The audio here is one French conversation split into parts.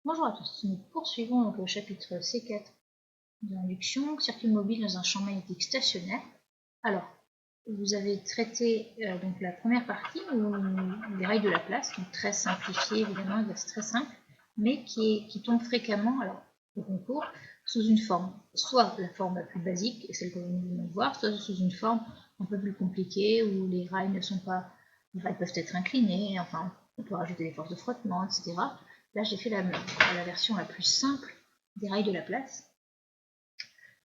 Bonjour à tous, nous poursuivons donc le chapitre C4 de l'induction, circuit mobile dans un champ magnétique stationnaire. Alors, vous avez traité donc la première partie, les rails de Laplace, donc très simplifié évidemment, exercice très simple, mais qui tombe fréquemment au concours sous une forme, soit la forme la plus basique, celle que nous venons de voir, soit sous une forme un peu plus compliquée où les rails les rails peuvent être inclinés, enfin on peut rajouter des forces de frottement, etc. Là, j'ai fait la version la plus simple des rails de Laplace.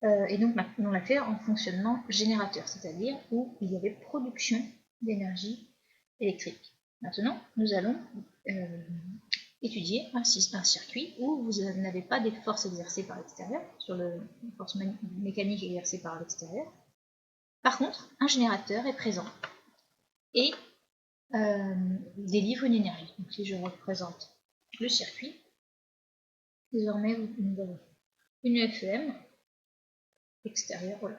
Et donc, on l'a fait en fonctionnement générateur, c'est-à-dire où il y avait production d'énergie électrique. Maintenant, nous allons étudier un circuit où vous n'avez pas des forces exercées par l'extérieur, sur les forces mécaniques exercées par l'extérieur. Par contre, un générateur est présent et délivre une énergie. Donc, si je représente le circuit, désormais, nous avons une FEM extérieure, voilà,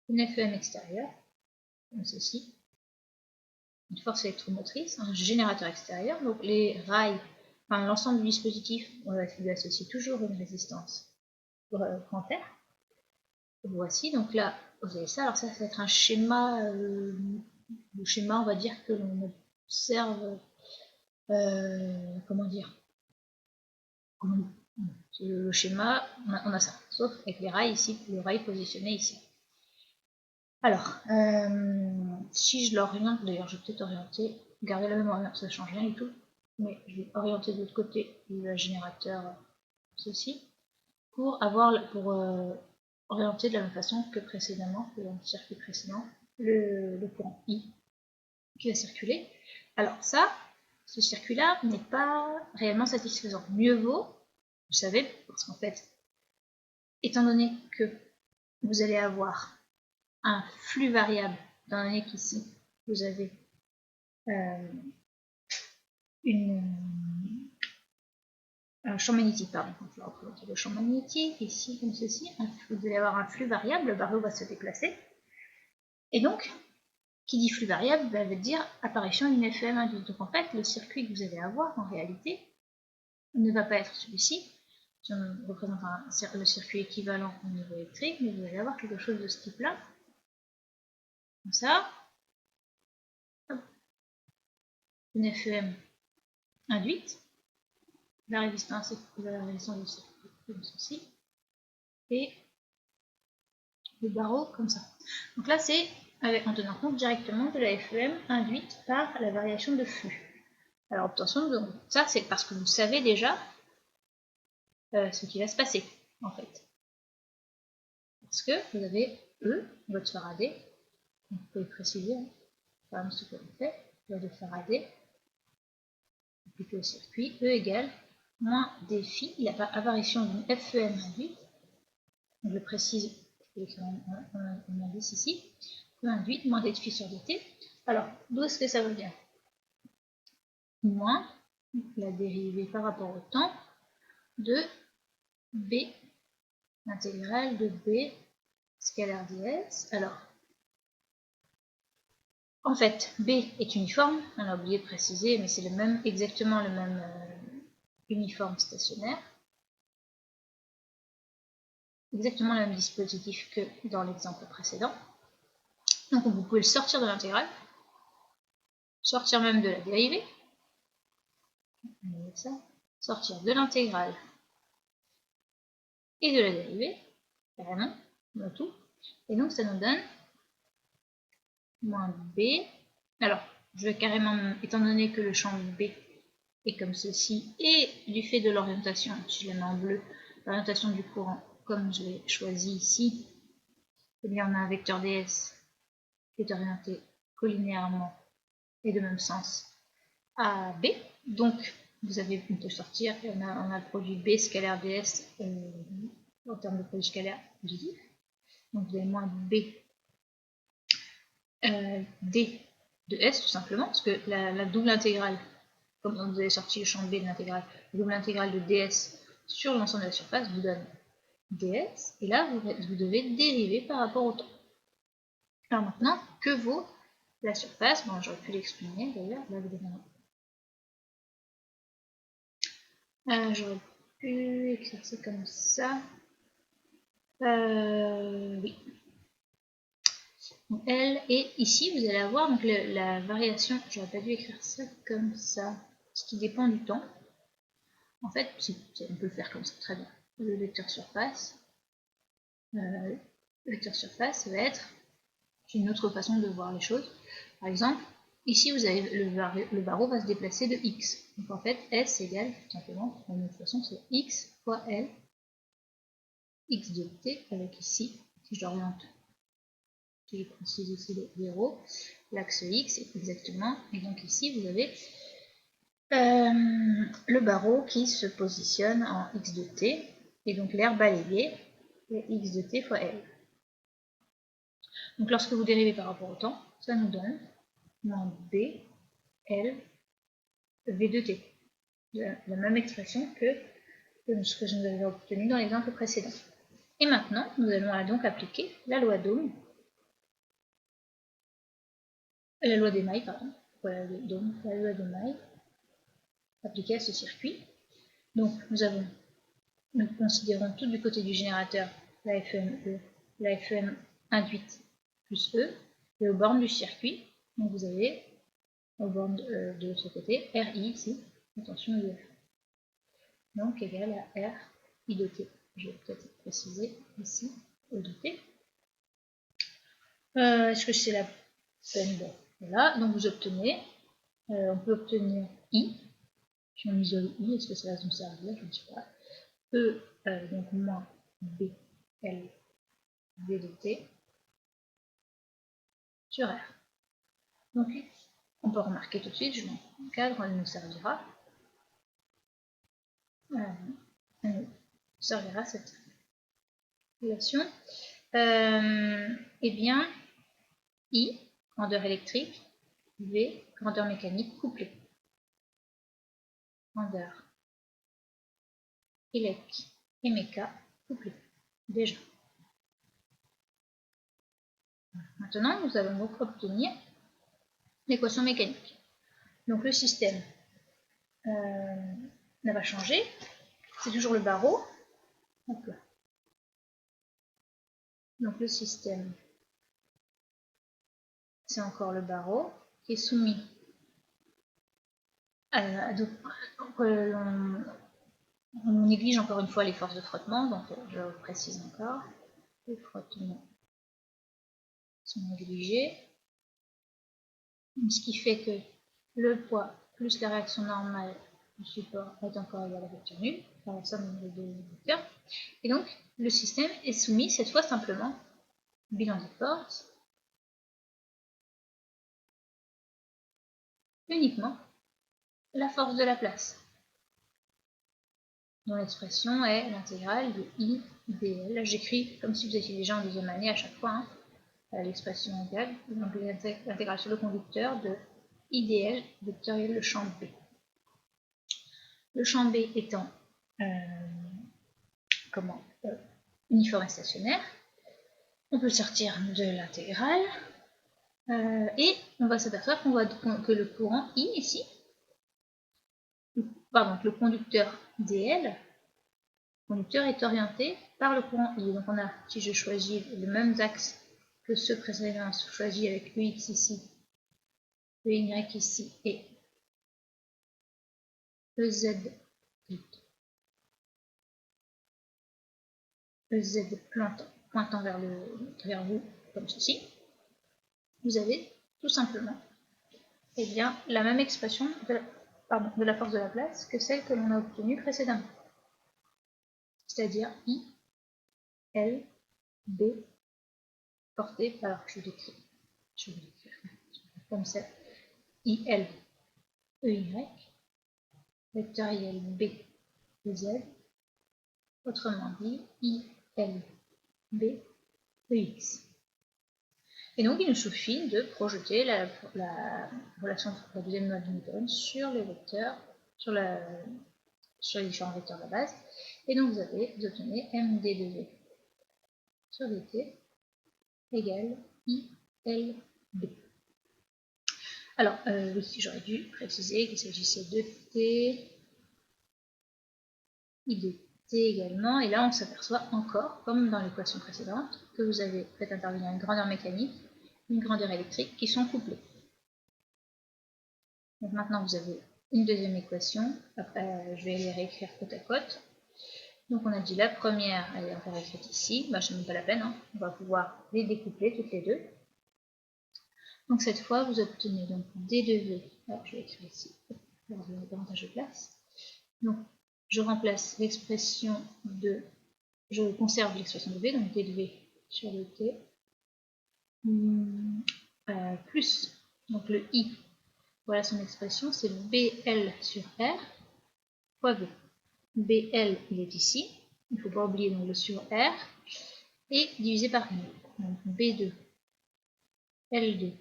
une FEM extérieure, comme ceci, une force électromotrice, un générateur extérieur, donc les rails, enfin l'ensemble du dispositif, on lui associe toujours une résistance grand R. Voici, donc là, vous avez ça, alors ça va être un schéma, le schéma, on va dire que l'on observe, comment dire, le schéma, on a ça, sauf avec les rails ici, les rails positionnés ici. Alors, si je l'oriente, d'ailleurs je vais peut-être orienter, garder la même orientation, ça ne change rien du tout, mais je vais orienter de l'autre côté le générateur, ceci, pour orienter de la même façon que précédemment, que dans le circuit précédent, le courant I qui va circuler. Alors ça, ce circuit-là n'est pas réellement satisfaisant. Mieux vaut, vous savez, parce qu'en fait, étant donné que vous allez avoir un flux variable, étant donné qu'ici, vous avez un champ magnétique, pardon, donc je vais représenter le champ magnétique, ici comme ceci, vous allez avoir un flux variable, le barreau va se déplacer, et donc, qui dit flux variable, va dire apparition d'une FEM induite. Donc en fait, le circuit que vous allez avoir, en réalité, ne va pas être celui-ci, si on représente le circuit équivalent au niveau électrique, mais vous allez avoir quelque chose de ce type-là, comme ça, une FEM induite, la résistance du circuit comme ceci, et le barreau comme ça. Donc là, c'est en tenant compte directement de la FEM induite par la variation de flux. Alors, obtention, donc, ça, c'est parce que vous savez déjà ce qui va se passer, en fait. Parce que vous avez E, votre Faraday, vous pouvez préciser, par exemple, ce que l'on fait, loi de Faraday, appliqué au circuit, E égale moins d phi, il n'y a pas apparition d'une FEM induite, donc je précise, je vais écrire un indice ici, E induite moins d phi sur dt. Alors, d'où est-ce que ça vient? Moins la dérivée par rapport au temps de B, l'intégrale de B scalaire ds. Alors, en fait, B est uniforme, on a oublié de préciser, mais c'est exactement le même uniforme stationnaire, exactement le même dispositif que dans l'exemple précédent. Donc vous pouvez le sortir de l'intégrale, sortir même de la dérivée, sortir de l'intégrale et de la dérivée, carrément, on a tout. Et donc ça nous donne moins B. Alors, je vais carrément, étant donné que le champ B est comme ceci, et du fait de l'orientation, si je la mets en bleu, l'orientation du courant, comme je l'ai choisi ici, eh bien on a un vecteur ds qui est orienté collinéairement et de même sens à B. Donc, vous avez une de sortir, et on a le produit B scalaire ds en termes de produit scalaire positif. Donc, vous avez moins B d de S tout simplement, parce que la double intégrale, comme vous avez sorti le champ B de l'intégrale, la double intégrale de ds sur l'ensemble de la surface vous donne ds, et là vous devez dériver par rapport au temps. Alors maintenant, que vaut la surface? Bon, j'aurais pu l'exprimer d'ailleurs, là évidemment. J'aurais pu écrire ça comme ça. Oui. Donc, L, et ici vous allez avoir donc, la variation, j'aurais pas dû écrire ça comme ça, ce qui dépend du temps. En fait, on peut le faire comme ça, très bien. Le vecteur surface, ça va être une autre façon de voir les choses. Par exemple, ici vous avez le barreau va se déplacer de x. Donc en fait, S égale tout simplement, de toute façon, c'est x fois L, x de t, avec ici, si j'oriente, si je précise ici le 0, l'axe x est exactement, et donc ici vous avez le barreau qui se positionne en x de t, et donc l'aire balayée est x de t fois L. Donc lorsque vous dérivez par rapport au temps, ça nous donne moins b, L, v de t. La même expression que ce que je nous avais obtenu dans l'exemple précédent. Et maintenant, nous allons donc appliquer la loi d'Ohm, la loi des mailles, pardon, voilà, la loi des mailles appliquée à ce circuit. Donc nous considérons tout du côté du générateur la FEM-E, la FEM induite plus E, et aux bornes du circuit, donc vous avez aux bornes de l'autre côté RI ici, attention UF. Donc égal à R I de T. Je vais peut-être préciser ici E de T. Est-ce que c'est la peine? Bon, voilà, donc vous obtenez, on peut obtenir I, si on isole I, est-ce que ça va nous servir? Je ne sais pas. E, donc moins B, L, V de T, sur R. Donc, on peut remarquer tout de suite, je mets un cadre, elle nous servira. Cette relation. Eh bien, I, grandeur électrique, V, grandeur mécanique couplée. Grandeur élec et méca couplée. Déjà. Maintenant, nous allons donc obtenir l'équation mécanique. Donc le système n'a pas changé, c'est toujours le barreau. Donc le système, c'est encore le barreau qui est soumis à... on néglige encore une fois les forces de frottement, donc je précise encore, les frottements sont négligés, ce qui fait que le poids plus la réaction normale du support est encore égal à vecteur nul, par la somme des deux vecteurs, et donc le système est soumis cette fois simplement, bilan des forces, uniquement la force de la place, dont l'expression est l'intégrale de I dl. J'écris comme si vous étiez déjà en deuxième année à chaque fois, hein, l'expression égale, donc l'intégrale sur le conducteur de I dl vectoriel le champ B. Le champ B étant uniforme et stationnaire, on peut sortir de l'intégrale et on va s'apercevoir que le courant I ici, pardon, que le conducteur DL, est orienté par le courant I. Donc on a, si je choisis les mêmes axes que ceux précédemment choisis avec EX ici, EY ici et EZ pointant vers vous comme ceci, vous avez tout simplement bien, la même expression de la force de la place que celle que l'on a obtenue précédemment. C'est-à-dire I, L, B, portée par, je vais l'écrire comme ça, I, L, E, Y, vectoriel B, Z, autrement dit, I, L, B, E, X. Et donc, il nous suffit de projeter la relation de la deuxième loi de Newton sur les vecteurs, sur les différents vecteurs de la base. Et donc, vous obtenez MD de V sur dt égale ILB. Alors, oui, j'aurais dû préciser qu'il s'agissait de T I de t également, et là on s'aperçoit encore, comme dans l'équation précédente, que vous avez fait intervenir une grandeur mécanique, une grandeur électrique qui sont couplées. Donc maintenant vous avez une deuxième équation, après je vais les réécrire côte à côte. Donc on a dit la première, elle est encore écrite ici, bah, je n'ai pas la peine, hein. On va pouvoir les découpler toutes les deux. Donc cette fois vous obtenez donc d de v, alors, je vais écrire ici, pour avoir davantage de place. Donc je remplace l'expression de, je conserve l'expression de v, donc d de v sur le t, plus, donc le i, voilà son expression, c'est bl sur r fois v. bl, il est ici, il ne faut pas oublier donc le sur r, et divisé par i. Donc b2, l2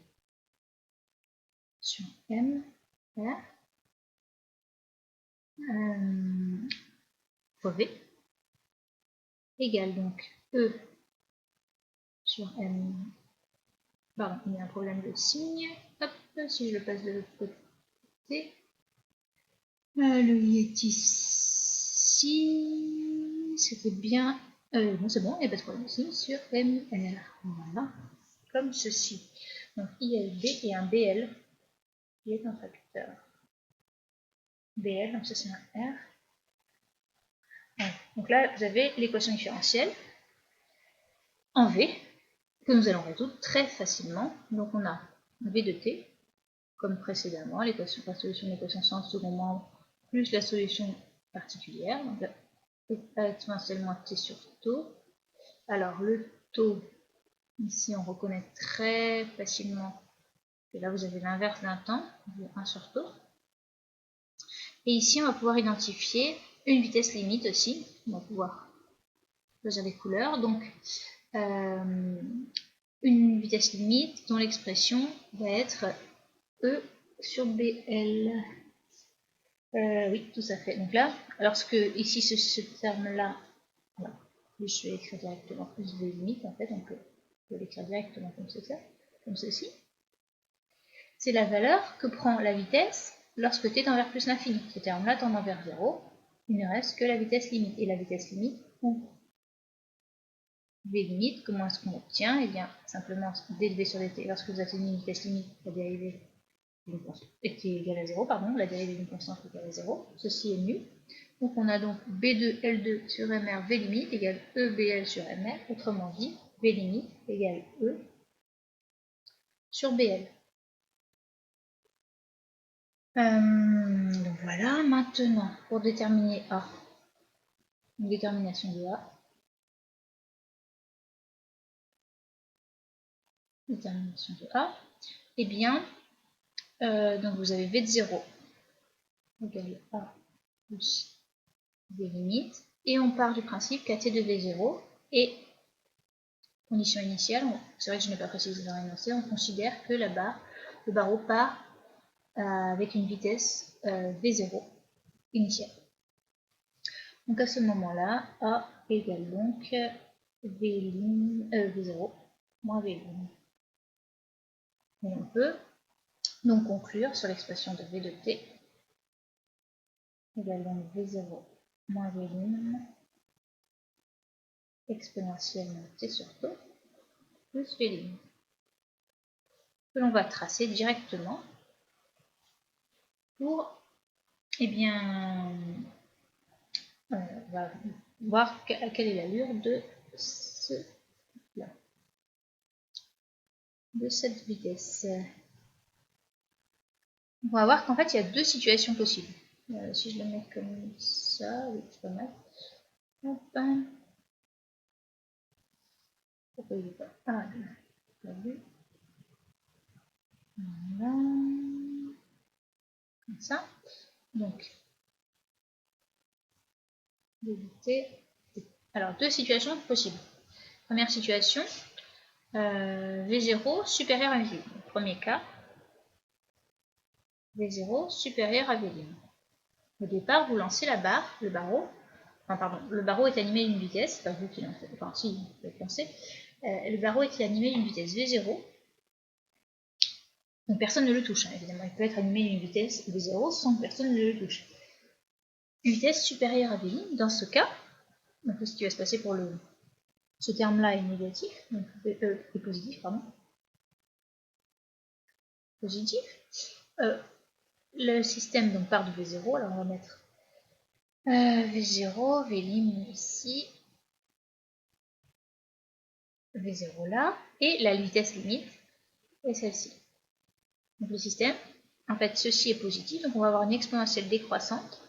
sur m, r, fois v, égale donc e sur m, pardon, il y a un problème de signe, hop, si je le passe de l'autre côté, le i est ici, c'était bien, non c'est bon, il n'y a pas de problème de signe, sur mr, voilà, comme ceci. Donc ILB et un BL qui est un facteur. BL, donc ça c'est un R. Donc là, vous avez l'équation différentielle en V que nous allons résoudre très facilement. Donc on a V de t, comme précédemment, la solution de l'équation sans second membre plus la solution particulière. Donc là, exponentielle moins t sur taux. Alors le taux, ici on reconnaît très facilement que là vous avez l'inverse d'un temps, 1 sur taux. Et ici on va pouvoir identifier une vitesse limite aussi. On va pouvoir choisir les couleurs. Donc une vitesse limite dont l'expression va être E sur BL. Oui, tout à fait. Donc là, lorsque ici ce terme-là, voilà, je vais écrire directement plus V limite en fait, on peut l'écrire directement comme ceci. C'est la valeur que prend la vitesse lorsque t tend vers plus l'infini. Ce terme-là tendant vers 0, il ne reste que la vitesse limite. Et la vitesse limite, ou V limite, comment est-ce qu'on l'obtient? Eh bien, simplement dv sur dt. Lorsque vous atteignez une vitesse limite, la dérivée qui est égale à 0, pardon, la dérivée d'une constante est égale à 0. Ceci est nul. Donc on a donc B2L2 sur MR V limite égale EBL sur MR. Autrement dit, V limite égale E sur BL. Donc voilà, maintenant, pour déterminer A, une détermination de A, détermination de A, eh bien, donc vous avez V de 0 égale A plus V limite, et on part du principe qu'à t de V0 et condition initiale, c'est vrai que je n'ai pas précisé dans l'énoncé, on considère que la barre, le barreau part avec une vitesse V0 initiale. Donc à ce moment-là, A égale donc V0 moins V lim. Et on peut donc conclure sur l'expression de V de t égale donc V0 moins V lim exponentielle de t sur taux plus V lim, que l'on va tracer directement pour, eh bien, on va voir quelle est l'allure de cette vitesse. On va voir qu'en fait il y a deux situations possibles. Si je le mets comme ça, oui, c'est pas mal. Hop. Pourquoi il est pas. Ah, pas vu. Voilà. Comme ça. Donc, d'éviter. Alors, deux situations possibles. Première situation, V0 supérieur à V. Premier cas, V0 supérieur à V. Au départ, vous lancez la barre, le barreau. Enfin, pardon, le barreau est animé d'une vitesse, pas vous qui lancez, enfin, si, vous pouvez le lancer. Le barreau est animé d'une vitesse V0. Donc personne ne le touche, hein, évidemment. Il peut être animé d'une vitesse V0 sans que personne ne le touche. vitesse supérieure à Vlim. Dans ce cas, donc ce qui va se passer pour ce terme-là est négatif, donc est positif, pardon. Positif. Le système donc part de V0, alors on va mettre V0, Vlim ici, V0 là, et la vitesse limite est celle-ci. Donc le système, en fait ceci est positif, donc on va avoir une exponentielle décroissante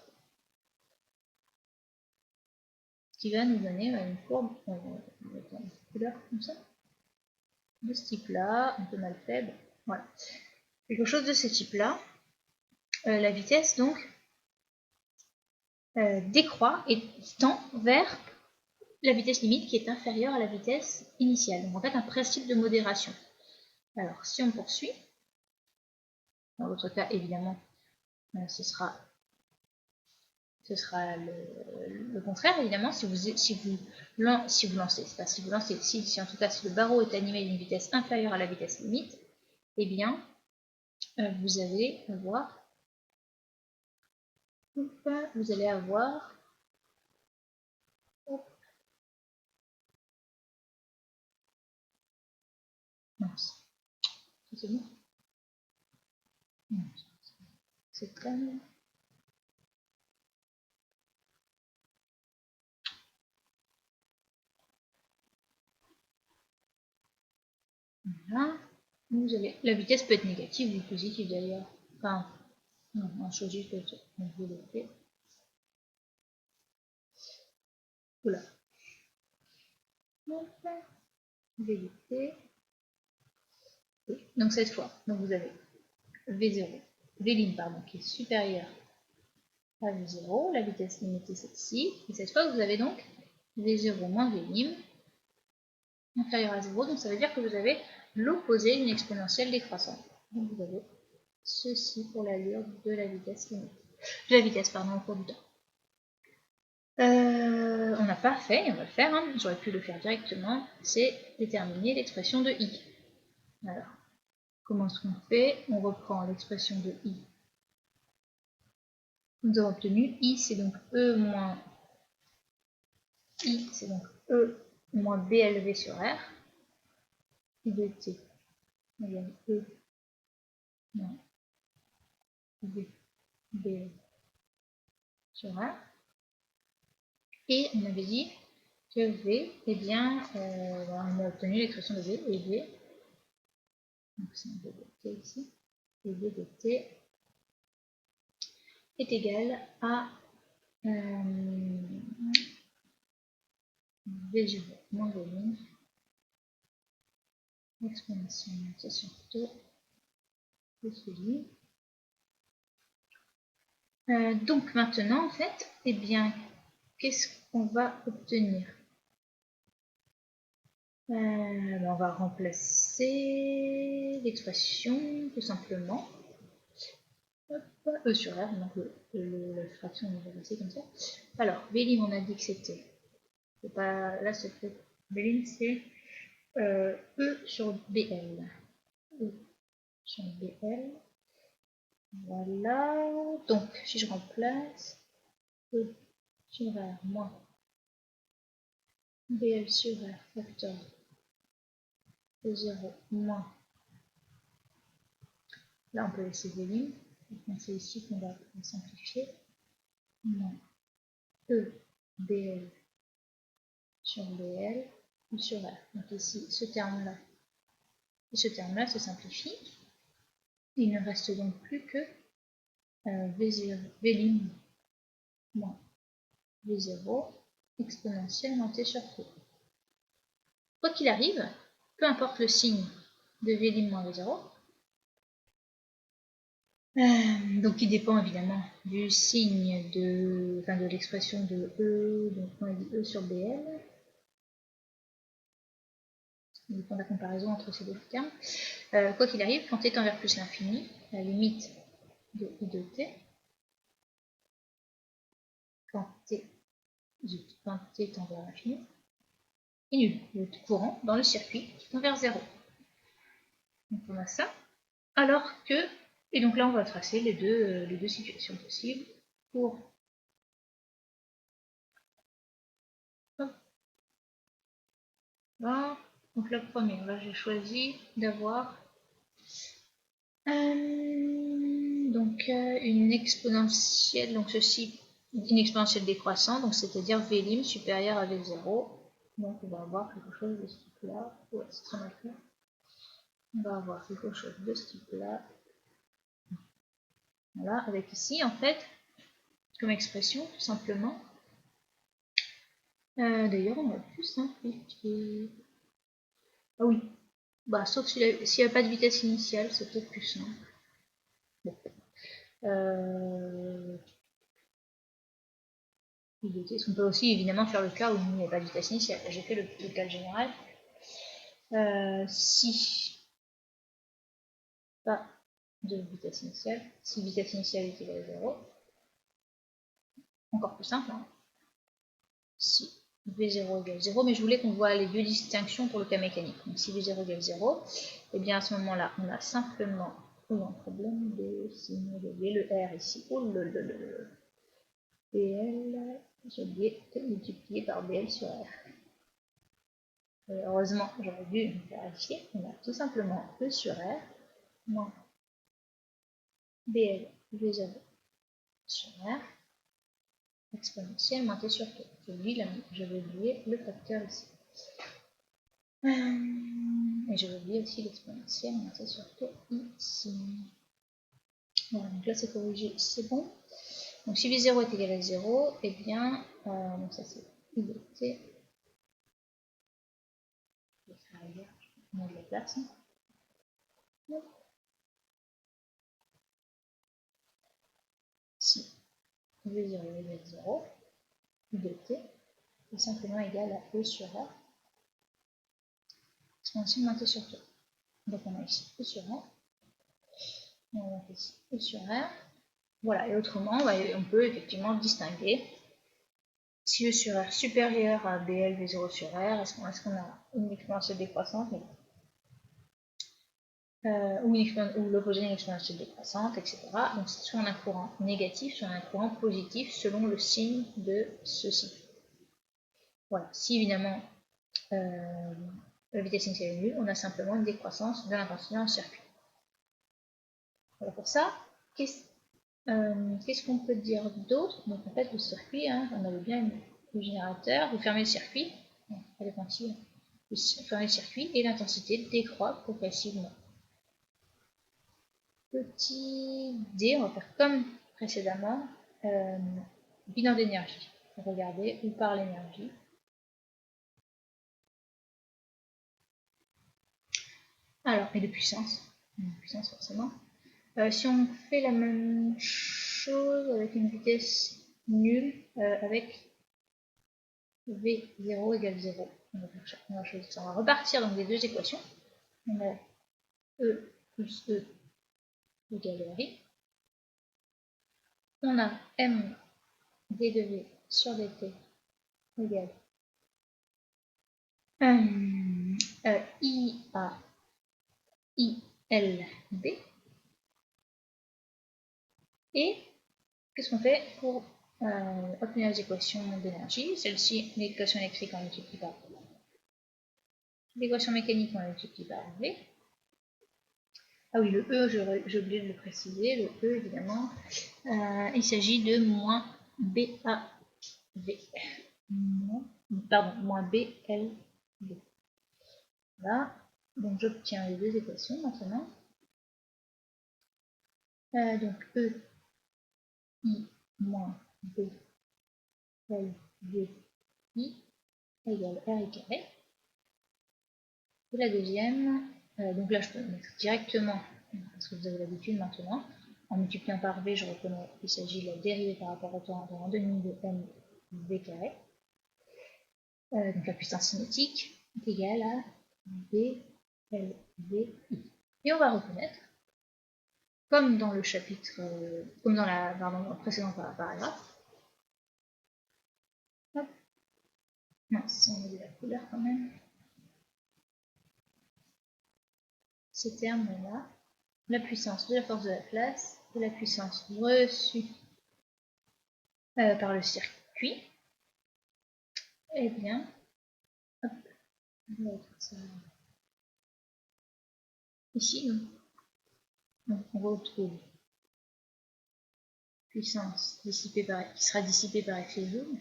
qui va nous donner une courbe, une couleur comme ça, de ce type-là, un peu mal faible, voilà. Quelque chose de ce type-là, la vitesse donc décroît et tend vers la vitesse limite qui est inférieure à la vitesse initiale. Donc en fait un principe de modération. Alors si on poursuit, dans votre cas évidemment ce sera le contraire évidemment si vous lancez, c'est pas si vous lancez, si en tout cas si le barreau est animé d'une vitesse inférieure à la vitesse limite, eh bien vous allez avoir mince, c'est bon, c'est calme. Voilà. Vous avez, la vitesse peut être négative ou positive d'ailleurs. Enfin, non, on choisit peut-être. Donc vous le faites. Voilà. VLT. Donc cette fois, donc vous avez V0, Vlim pardon, qui est supérieur à V0, la vitesse limite est celle-ci, et cette fois vous avez donc V0 moins Vlim inférieur à 0, donc ça veut dire que vous avez l'opposé d'une exponentielle décroissante. Donc vous avez ceci pour l'allure de la vitesse limite. De la vitesse, pardon, au cours du temps. On n'a pas fait, et on va le faire, hein. J'aurais pu le faire directement, c'est déterminer l'expression de i. Alors, comment est-ce qu'on fait? On reprend l'expression de i. Nous avons obtenu i, c'est donc e moins i, c'est donc e moins blv sur r, i de t égale e moins b sur r. Et on avait dit que v, eh bien, on a obtenu l'expression de v, et v, donc c'est un v de t ici, et v de t est égal à V0 moins V1 exponentielle sur t de celui. Donc maintenant, en fait, eh bien, qu'est-ce qu'on va obtenir? On va remplacer l'expression tout simplement. Hop, E sur R, donc la fraction on va passer comme ça. Alors, Vlim, on a dit que c'était. Là, c'est fait. Vlim, c'est E sur BL. E sur BL. Voilà. Donc, si je remplace E sur R moins BL sur R facteur de 0 moins. Là, on peut laisser Vlim. C'est ici qu'on va simplifier. Moins E BL sur BL ou sur R. Donc ici, ce terme-là et ce terme-là se simplifie. Il ne reste donc plus que Vlim moins V0 exponentielle moins t sur t. Quoi qu'il arrive, peu importe le signe de Vlim moins V0, donc qui dépend évidemment du signe de l'expression de E, donc on a dit E sur BL, ça dépend de la comparaison entre ces deux termes. Quoi qu'il arrive, quand t tend vers plus l'infini, la limite de I de t, quand t tend vers l'infini, est nul. Le courant dans le circuit qui tend vers 0. Donc on a ça. Alors que, et donc là on va tracer les deux situations possibles pour Voilà. Donc la première, là j'ai choisi d'avoir une exponentielle, donc ceci, une exponentielle décroissante, donc c'est-à-dire Vlim supérieur à V0. Donc on va avoir quelque chose de ce type-là. Ouais, c'est très mal fait. On va avoir quelque chose de ce type-là. Voilà, avec ici en fait, comme expression, tout simplement. D'ailleurs, on va plus simplifier. Ah oui, bah, sauf s'il n'y a pas de vitesse initiale, c'est peut-être plus simple. Bon. On peut aussi évidemment faire le cas où il n'y a pas de vitesse initiale. J'ai fait le cas général. Si pas de vitesse initiale, si vitesse initiale est égale à 0, encore plus simple, hein. Si V0 égale 0, mais je voulais qu'on voit les deux distinctions pour le cas mécanique. Donc si V0 égale 0, et bien à ce moment-là, on a simplement un problème de signe de V, le R ici. Oh le BL, j'ai oublié de multiplier par BL sur R. Heureusement, j'aurais dû vérifier. On a tout simplement E sur R moins BL V0 sur R exponentielle moins T sur T. Je vais oublier le facteur ici. Et je vais oublier aussi l'exponentielle moins T sur T ici. Voilà, donc là c'est corrigé, c'est bon. Donc si V0 est égal à 0, et eh bien, donc ça c'est I de T. Je vais faire ailleurs, je vais de la place. Si V0 est égal à 0, I de T est simplement égal à E sur R exponentielle moins T sur T. Donc on a ici E sur R. Et on a ici E sur R. Voilà, et autrement, on peut effectivement distinguer si E sur R supérieur à BL V0 sur R, est-ce qu'on a une exponentielle décroissante ou l'opposé d'une exponentielle décroissante, etc. Donc c'est soit on a un courant négatif, soit on a un courant positif selon le signe de ceci. Voilà, si évidemment la vitesse initiale est nulle, on a simplement une décroissance de l'intensité dans le circuit. Voilà pour ça. Qu'est-ce qu'on peut dire d'autre? Donc en fait le circuit, hein, on avait bien le générateur, vous fermez le circuit, ça dépend ici, vous fermez le circuit et l'intensité décroît progressivement. Petit D, on va faire comme précédemment, bilan d'énergie. Regardez où part l'énergie. Alors, et de puissance forcément. Si on fait la même chose avec une vitesse nulle, avec V0 égale 0, on va choisir ça. On va repartir dans les deux équations. On a E plus E égale RI. On a M d de V sur dt égale I à ILB. Et qu'est-ce qu'on fait pour obtenir les équations d'énergie? Celle-ci, l'équation électrique, on multiplie par l'équation mécanique, on multiplie par V. Ah oui, le E, j'ai oublié de le préciser. Le E, évidemment, il s'agit de moins BAV. Pardon, moins BLV. Voilà. Donc j'obtiens les deux équations maintenant. Donc E, I moins B, L, V, I égale RI carré. Et la deuxième, donc là je peux le mettre directement, parce que vous avez l'habitude maintenant, en multipliant par V, je reconnais qu'il s'agit de la dérivée par rapport au temps en demi de M V carré. Donc la puissance cinétique est égale à B L V I. Et on va reconnaître, comme dans le chapitre, comme dans dans le précédent paragraphe. Hop. Mince, on a de la couleur quand même. Ces termes-là, la puissance de la force de la place et la puissance reçue par le circuit, eh bien, hop, Ça. Ici, non. Donc on retrouve puissance dissipée par, qui sera dissipée par effet Joule.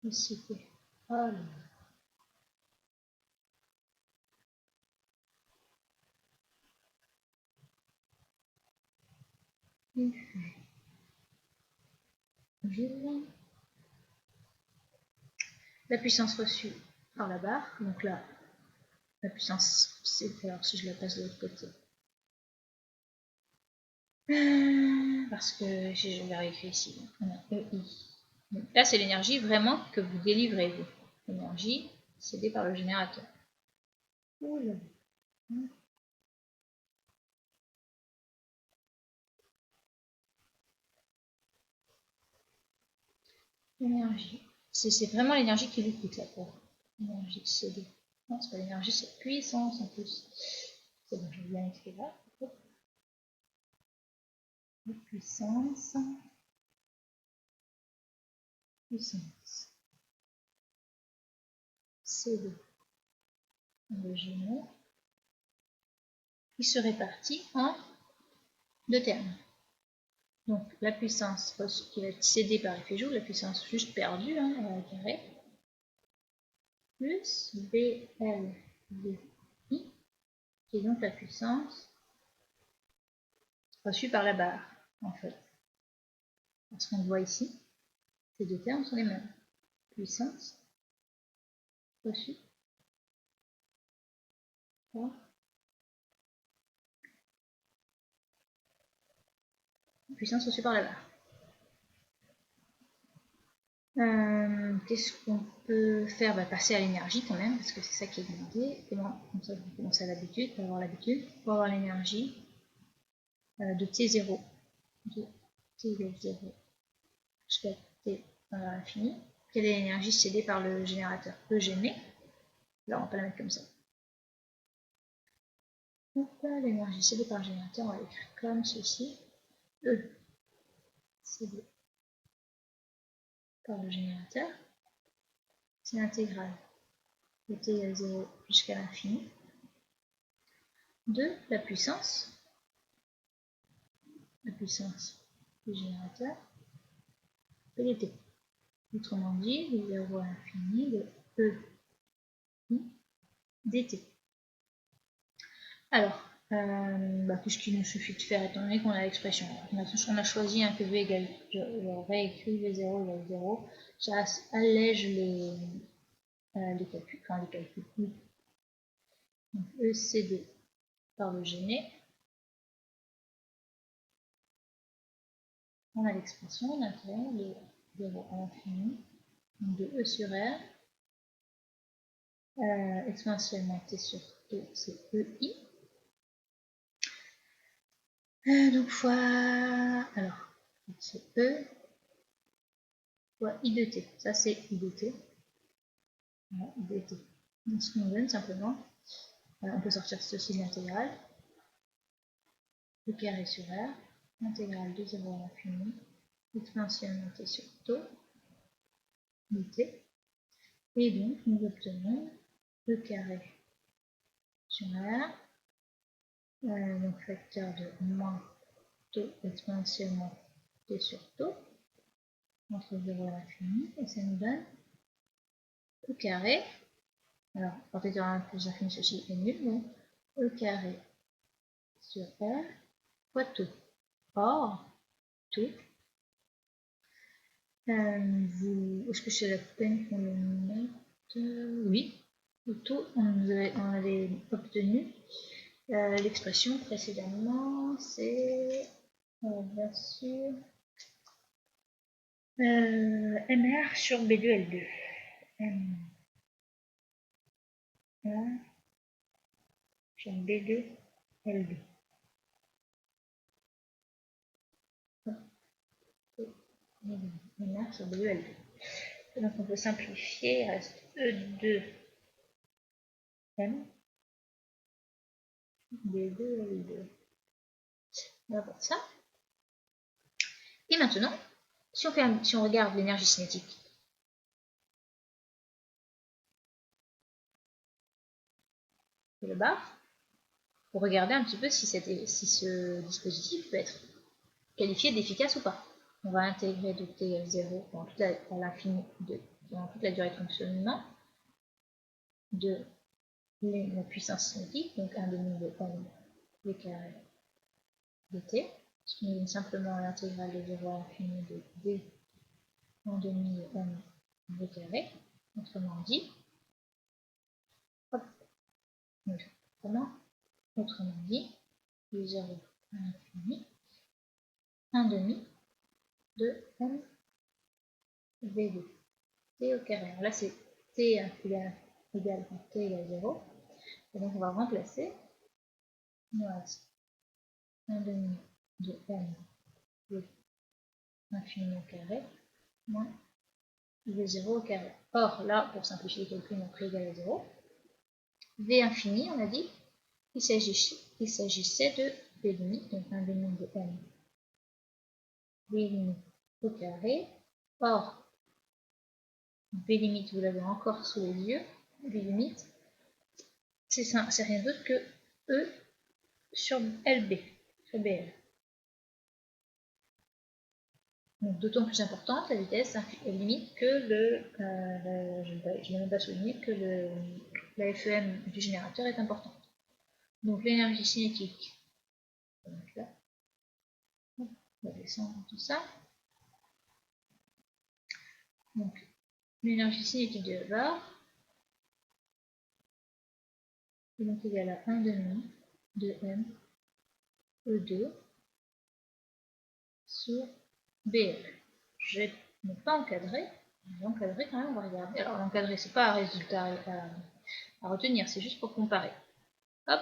Dissipée. Oh là là. La puissance reçue par la barre, donc là, la puissance, c'est alors si je la passe de l'autre côté. Parce que je vais réécrire ici, donc on a EI. Donc là, c'est l'énergie vraiment que vous délivrez, vous. L'énergie cédée par le générateur. Oula. L'énergie. C'est vraiment l'énergie qui vous coûte là pour l'énergie cédée. Non, c'est pas l'énergie, c'est puissance en plus. C'est bon, je vais bien écrire là. Puissance. Puissance. cédée. Le gémeaux. Qui se répartit en deux termes. Donc la puissance qui va être cédée par effet Joule, la puissance juste perdue, hein, carré, plus BLVI, qui est donc la puissance reçue par la barre, en fait. Parce qu'on voit ici, ces deux termes sont les mêmes. Puissance reçue par puissance reçue par la barre. Qu'est-ce qu'on peut faire? Passer à l'énergie quand même, parce que c'est ça qui est demandé. Comme ça, vous commencez à l'habitude, pour avoir l'habitude, pour avoir l'énergie de T0, de T égale 0 jusqu'à T à l'infini. Quelle est l'énergie cédée par le générateur EGN? Là, on va pas la mettre comme ça. Donc là, l'énergie cédée par le générateur, on va l'écrire comme ceci. E cédée par le générateur, c'est l'intégrale de T égale 0 jusqu'à l'infini de la puissance du générateur dt. Autrement dit, de 0 à l'infini de E I dt. Alors, puisqu'il nous suffit de faire, étant donné qu'on a l'expression, on a choisi un que V égale, je réécris V0 égale 0, ça allège les calculs, enfin les calculs. Donc ECD par le gêné. On a l'expression d'intérieur de 0 à l'infini, donc de E sur R, exponentiellement T sur T, c'est EI. Donc fois, alors, c'est E fois I de T, ça c'est I de T. Voilà, I de T. Donc ce qu'on nous donne simplement, on peut sortir ceci de l'intégrale, E carré sur R, intégrale de 0 à l'infini, exponentiellement T sur taux, dt. Et donc nous obtenons E carré sur R, donc facteur de moins taux exponentiellement T sur taux, entre 0 et l'infini, et ça nous donne E carré, alors partir de 1 plus l'infini, ceci est nul, donc E carré sur R fois taux. Or, taux, est-ce que c'est la peine qu'on le mette? Oui, le taux, on avait obtenu l'expression précédemment, c'est bien sûr MR sur B2L2. MR sur B2L2. MR sur B2L2. Donc on peut simplifier, il reste E2M B2, L2. On va voir ça. Et maintenant, si on regarde l'énergie cinétique, de la barre, pour regarder un petit peu si ce dispositif peut être qualifié d'efficace ou pas. On va intégrer de t égale 0 dans toute la durée de fonctionnement de la puissance cinétique, donc 1 demi de m v carré dt, ce qui nous donne simplement l'intégrale de 0 à l'infini de d en demi de m v carré. Autrement dit, de 0 à l'infini, 1 demi de m v2 t au carré. Alors là, c'est t égale t égale 0. Et donc, on va remplacer. Il nous reste 1 demi de m de infini au carré moins v0 au carré. Or, là, pour simplifier le calcul, on crée égal à 0. V infini, on a dit, il s'agissait de v limite, donc 1 demi de m v limite au carré. Or, v limite, vous l'avez encore sous les yeux, v limite, c'est rien d'autre que E sur LB, sur BL. Donc d'autant plus importante, la vitesse limite que je n'ai même pas souligné que la FEM du générateur est importante. Donc l'énergie cinétique, donc là, on va descendre tout ça. Donc l'énergie cinétique de la barre est donc égale à 1 demi de M E2 sur BL. Je n'ai pas encadré, je vais encadrer quand même, on va regarder. Alors l'encadrer, c'est pas un résultat à retenir, c'est juste pour comparer. Hop,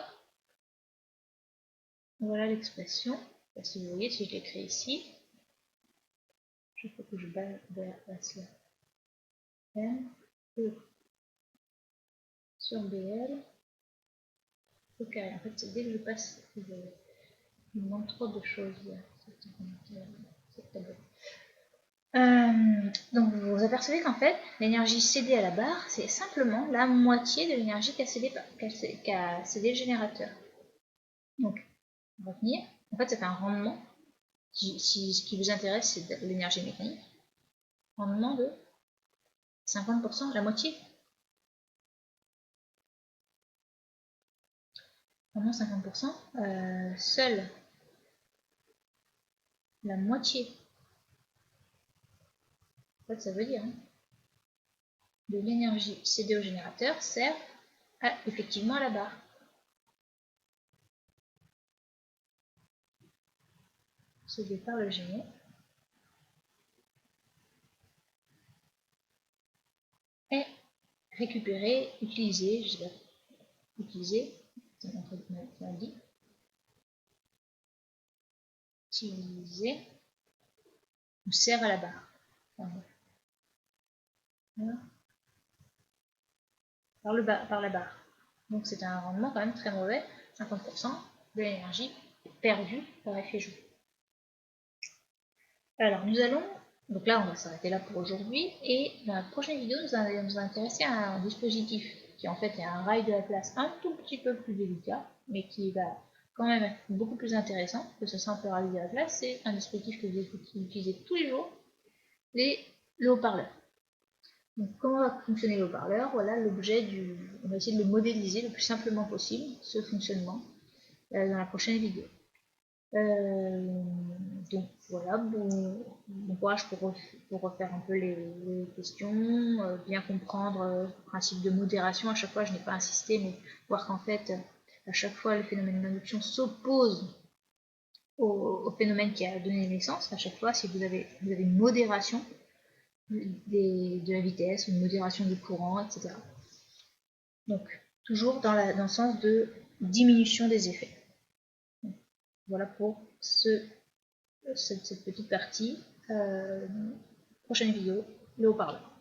voilà l'expression. Si vous voyez, si je l'écris ici, je faut que je passe là. M, E sur BL au carré. En fait, c'est dès que je passe, il me manque trop de choses là. Donc vous apercevez qu'en fait, l'énergie cédée à la barre, c'est simplement la moitié de l'énergie qu'a cédé le générateur. Donc, on va retenir. En fait, ça fait un rendement. Si ce qui vous intéresse, c'est l'énergie mécanique. Rendement de 50%, la moitié. Rendement 50%, seule la moitié. En fait, ça veut dire de l'énergie cédée au générateur sert effectivement à la barre. Cédée par le génie. Et récupérer, utiliser, je sais pas, utiliser, c'est dit, utiliser, ou sert à la barre. Voilà. Par la barre. Donc c'est un rendement quand même très mauvais, 50% de l'énergie perdue par effet joule. Alors nous allons, donc là on va s'arrêter là pour aujourd'hui, et dans la prochaine vidéo nous allons nous intéresser à un dispositif qui en fait est un rail de Laplace un tout petit peu plus délicat, mais qui va quand même être beaucoup plus intéressant que ce simple rail de Laplace. C'est un dispositif que vous utilisez tous les jours, le haut-parleur. Donc comment va fonctionner le haut-parleur? Voilà l'objet on va essayer de le modéliser le plus simplement possible, ce fonctionnement, dans la prochaine vidéo. Donc voilà, bon courage pour refaire un peu les questions, bien comprendre le principe de modération. À chaque fois, je n'ai pas insisté, mais voir qu'en fait, à chaque fois, le phénomène d'induction s'oppose au phénomène qui a donné naissance. À chaque fois, si vous avez une modération de la vitesse, une modération du courant, etc. Donc, toujours dans le sens de diminution des effets. Donc, voilà pour cette petite partie. Prochaine vidéo, le haut-parleur.